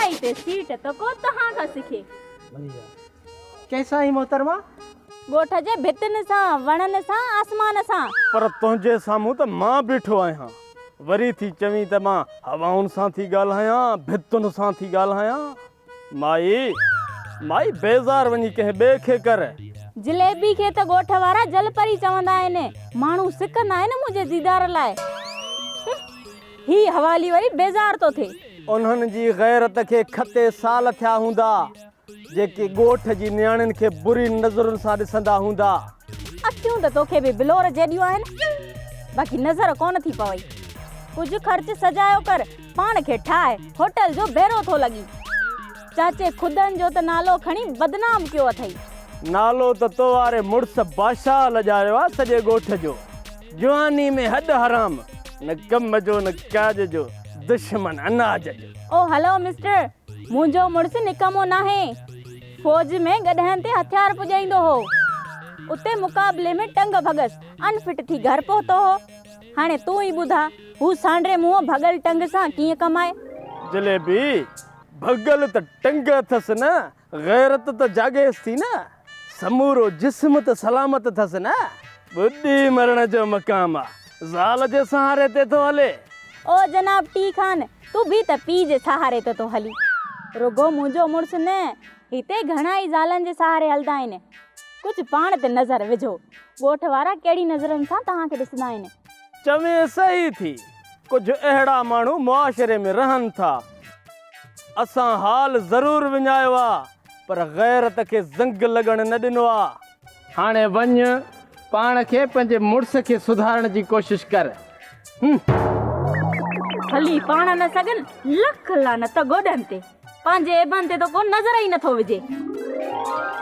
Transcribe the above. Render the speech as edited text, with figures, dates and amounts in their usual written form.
गाड़ी ते सीट तो को तहां का सिखे। कैसा ही मोहतरमा? गोठ जे भितन सा वणन सा आसमान सा। पर तुंहिंजे साम्हूं त मां बीठो आहियां, वरी थी चवीं त मां हवाउनि सां थी ॻाल्हायां, भितुनि सां थी ॻाल्हायां। माई बेज़ार वञी कंहिं ॿिए खे कर। जलेबी खे त गोठ वारा जलपरी चवंदा आहिनि, माण्हू सिकंदा आहिनि मुंहिंजे दीदार लाइ। ही हवाली वरी बेज़ार तो थे। उन्हनि जी गैरत खे खते साल थिया हूंदा, जेके ॻोठ जी नियाणियुनि खे बुरी नज़रुनि सां ॾिसंदा हूंदा। अखियूं त तोखे बि बिलोर जेॾियूं आहिनि, बाक़ी नज़र कोन थी पवई। कुछ खर्च सजायो कर, पाण खे ठाहे, होटल जो भेरो थो लॻी। चाचे खुदनि जो त नालो खणी बदनाम कयो अथई। नालो त तो वारे मुड़स बादशाह लॼायो आहे सॼे ॻोठ जो। जवानी में हॾ हराम, न कम जो न काज जो, दुश्मन अनाज जो। ओ हलो मिस्टर, मुंहिंजो मुड़स निकमो नाहे। फौज में गॾहनि ते हथियार पुॼाईंदो हो, उते मुक़ाबले में टंग भगस अनफिट थी घर पहुतो हो। हाणे तू ई ॿुधा, हू सांडरे मुंहुं भगल टंग सां कीअं कमाए। जलेबी भगल त टंग अथसि न, गैरत त जागेसि थी न, समूरो जिस्म त सलामत अथसि न। ॿुधी मरण जो मक़ाम आहे, ज़ाल जे सहारे ते थो हले। ओ जनाब टी खान, तू भी त पी जे सहारे ते तो हली। रुगो मुंहिंजो मुड़स न, हिते घणा ई ज़ालनि जे सहारे हलदा आहिनि। कुछ पाण ते नज़र विझो, ॻोठ वारा कहिड़ी नज़रनि सां तव्हांखे ॾिसंदा आहिनि। चवे सही थी, कुछ अहिड़ा माण्हू मुआशरे में रहनि था। असां हाल ज़रूर विञायो आहे, पर गैरत खे ज़ंग लॻण न ॾिनो आहे। हाणे वञ, पाण खे पंहिंजे मुड़स खे सुधारण जी कोशिश कर। हली पाण न सघन, लख लानत गोॾनि ते, पंहिंजे एबन ते तो को नज़र ई नथो विझे।